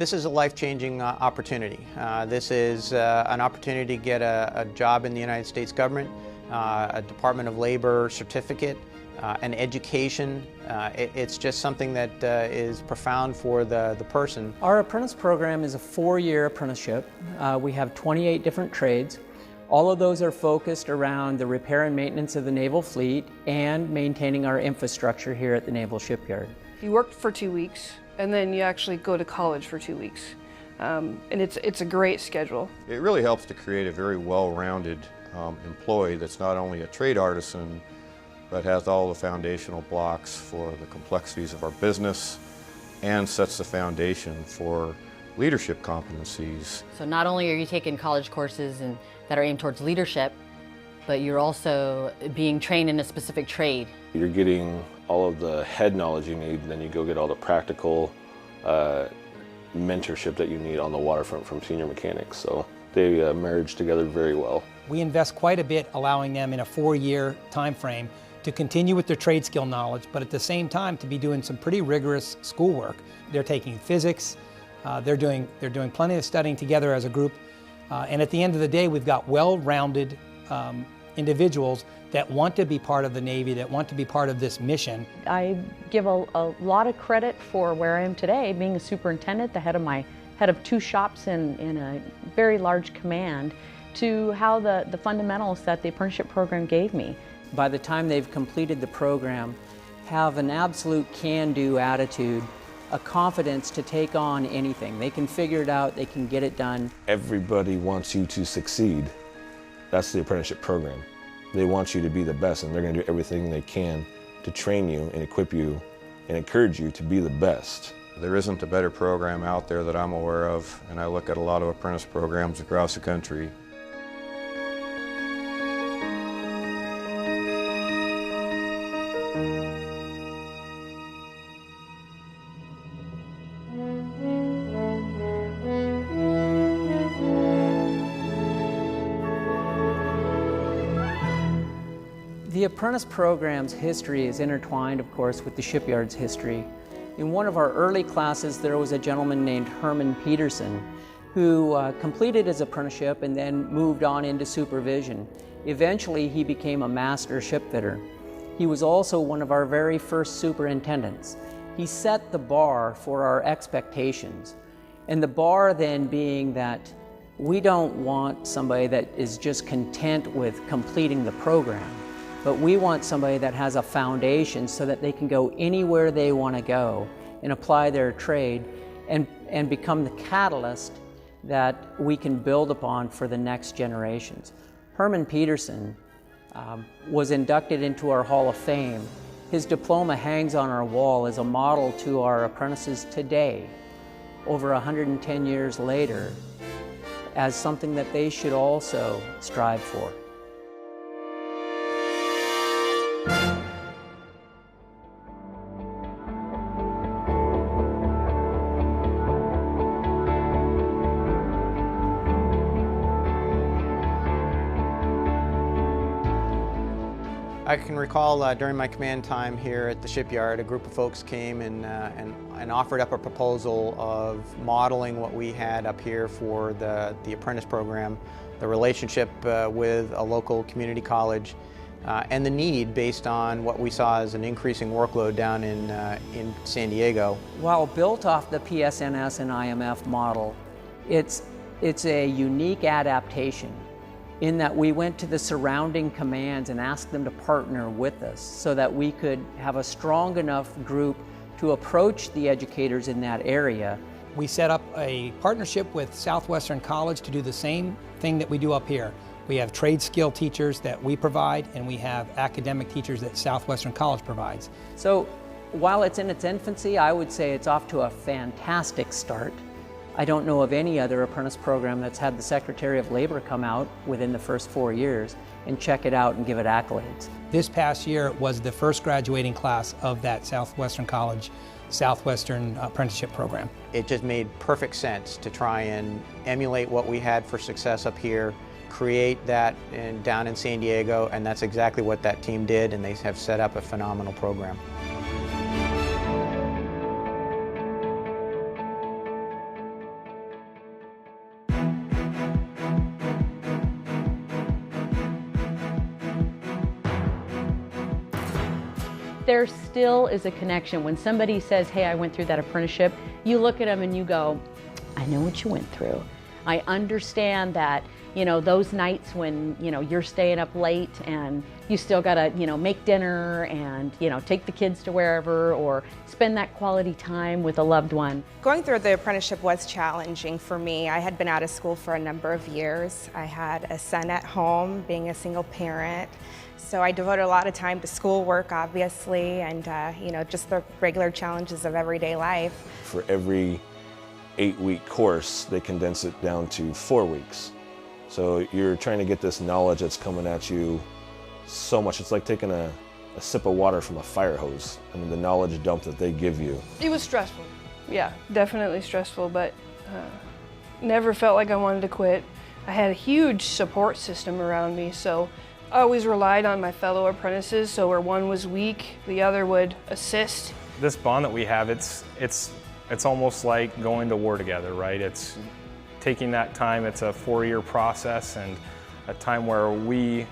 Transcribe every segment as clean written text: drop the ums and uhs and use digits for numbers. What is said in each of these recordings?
This is a life-changing opportunity. This is an opportunity to get a job in the United States government, a Department of Labor certificate, an education. It's just something that is profound for the person. Our apprentice program is a 4-year apprenticeship. We have 28 different trades. All of those are focused around the repair and maintenance of the naval fleet and maintaining our infrastructure here at the Naval Shipyard. You work for 2 weeks and then you actually go to college for 2 weeks. And it's a great schedule. It really helps to create a very well-rounded employee that's not only a trade artisan, but has all the foundational blocks for the complexities of our business and sets the foundation for leadership competencies. So not only are you taking college courses that are aimed towards leadership, but you're also being trained in a specific trade. You're getting all of the head knowledge you need, then you go get all the practical mentorship that you need on the waterfront from senior mechanics. So they marriage together very well. We invest quite a bit, allowing them in a 4-year time frame to continue with their trade skill knowledge, but at the same time to be doing some pretty rigorous schoolwork. They're taking physics, they're doing plenty of studying together as a group, and at the end of the day we've got well-rounded individuals that want to be part of the Navy, that want to be part of this mission. I give a lot of credit for where I am today, being a superintendent, the head of 2 shops in a very large command, to how the fundamentals that the apprenticeship program gave me. By the time they've completed the program, have an absolute can-do attitude, a confidence to take on anything. They can figure it out, they can get it done. Everybody wants you to succeed. That's the apprenticeship program. They want you to be the best, and they're going to do everything they can to train you and equip you and encourage you to be the best. There isn't a better program out there that I'm aware of, and I look at a lot of apprentice programs across the country. The apprentice program's history is intertwined, of course, with the shipyard's history. In one of our early classes, there was a gentleman named Herman Peterson who completed his apprenticeship and then moved on into supervision. Eventually, he became a master shipfitter. He was also one of our very first superintendents. He set the bar for our expectations, and the bar then being that we don't want somebody that is just content with completing the program, but we want somebody that has a foundation so that they can go anywhere they want to go and apply their trade and become the catalyst that we can build upon for the next generations. Herman Peterson was inducted into our Hall of Fame. His diploma hangs on our wall as a model to our apprentices today, over 110 years later, as something that they should also strive for. I can recall during my command time here at the shipyard, a group of folks came and offered up a proposal of modeling what we had up here for the apprentice program, the relationship with a local community college, and the need based on what we saw as an increasing workload down in San Diego. While built off the PSNS and IMF model, it's a unique adaptation in that we went to the surrounding commands and asked them to partner with us so that we could have a strong enough group to approach the educators in that area. We set up a partnership with Southwestern College to do the same thing that we do up here. We have trade skill teachers that we provide, and we have academic teachers that Southwestern College provides. So while it's in its infancy, I would say it's off to a fantastic start. I don't know of any other apprentice program that's had the Secretary of Labor come out within the first 4 years and check it out and give it accolades. This past year was the first graduating class of that Southwestern College Southwestern Apprenticeship Program. It just made perfect sense to try and emulate what we had for success up here, create that down in San Diego, and that's exactly what that team did, and they have set up a phenomenal program. there still is a connection. When somebody says, hey, I went through that apprenticeship, you look at them and you go, I know what you went through. I understand that, you know, those nights when, you know, you're staying up late and you still gotta, you know, make dinner and, you know, take the kids to wherever or spend that quality time with a loved one. Going through the apprenticeship was challenging for me. I had been out of school for a number of years. I had a son at home, being a single parent. So I devoted a lot of time to schoolwork, obviously, and, you know, just the regular challenges of everyday life. For every 8-week course, they condense it down to 4 weeks. So you're trying to get this knowledge that's coming at you so much. It's like taking a sip of water from a fire hose. I mean, the knowledge dump that they give you. It was stressful. Yeah, definitely stressful, but never felt like I wanted to quit. I had a huge support system around me, so I always relied on my fellow apprentices, so where one was weak, the other would assist. This bond that we have, it's almost like going to war together, right? It's taking that time. It's a 4-year process and a time where we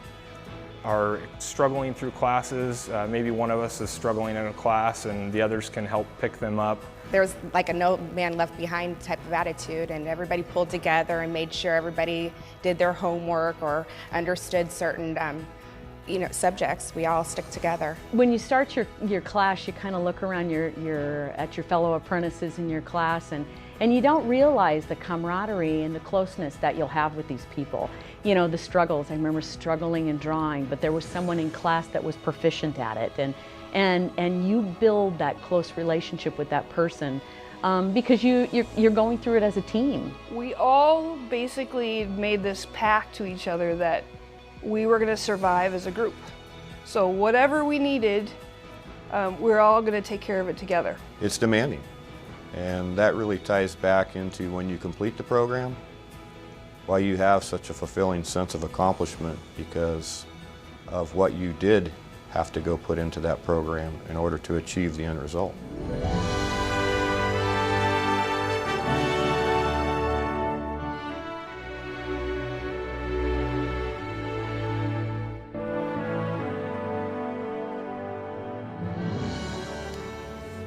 are struggling through classes. Maybe one of us is struggling in a class and the others can help pick them up. There was like a no man left behind type of attitude, and everybody pulled together and made sure everybody did their homework or understood certain you know, subjects. We all stick together. When you start your class, you kind of look around at your fellow apprentices in your class, and you don't realize the camaraderie and the closeness that you'll have with these people. You know, the struggles. I remember struggling in drawing, but there was someone in class that was proficient at it, and you build that close relationship with that person because you're going through it as a team. We all basically made this pact to each other that we were going to survive as a group. So whatever we needed, we're all going to take care of it together. It's demanding, and that really ties back into when you complete the program, why you have such a fulfilling sense of accomplishment because of what you did have to go put into that program in order to achieve the end result.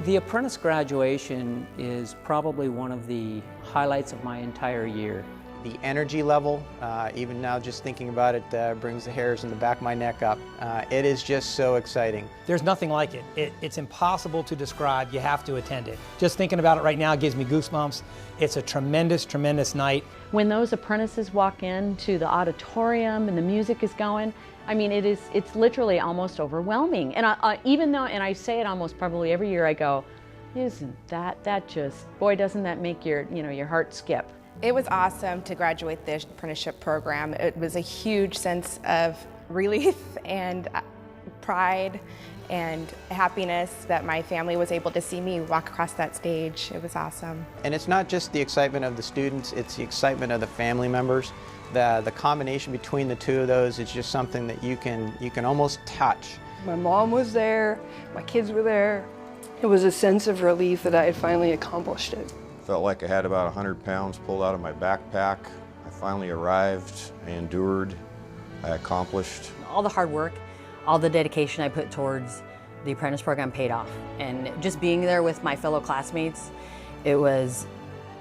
The apprentice graduation is probably one of the highlights of my entire year. The energy level, even now just thinking about it, brings the hairs in the back of my neck up. It is just so exciting. There's nothing like it. It's impossible to describe. You have to attend it. Just thinking about it right now gives me goosebumps. It's a tremendous, tremendous night. When those apprentices walk into the auditorium and the music is going, I mean, it's literally almost overwhelming. And even though, and I say it almost probably every year, I go, isn't that just, boy, doesn't that make your heart skip. It was awesome to graduate the apprenticeship program. It was a huge sense of relief and pride and happiness that my family was able to see me walk across that stage. It was awesome. And it's not just the excitement of the students, it's the excitement of the family members. The combination between the two of those is just something that you can almost touch. My mom was there, my kids were there. It was a sense of relief that I had finally accomplished it. Felt like I had about 100 pounds pulled out of my backpack. I finally arrived, I endured, I accomplished. All the hard work, all the dedication I put towards the apprentice program paid off. And just being there with my fellow classmates, it was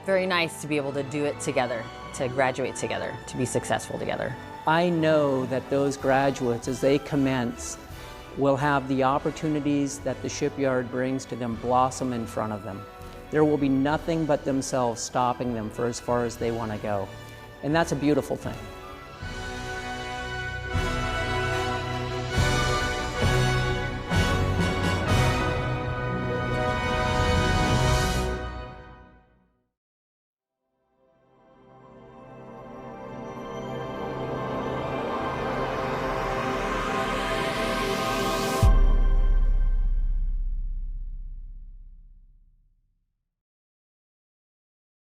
very nice to be able to do it together, to graduate together, to be successful together. I know that those graduates, as they commence, will have the opportunities that the shipyard brings to them blossom in front of them. There will be nothing but themselves stopping them for as far as they want to go. And that's a beautiful thing.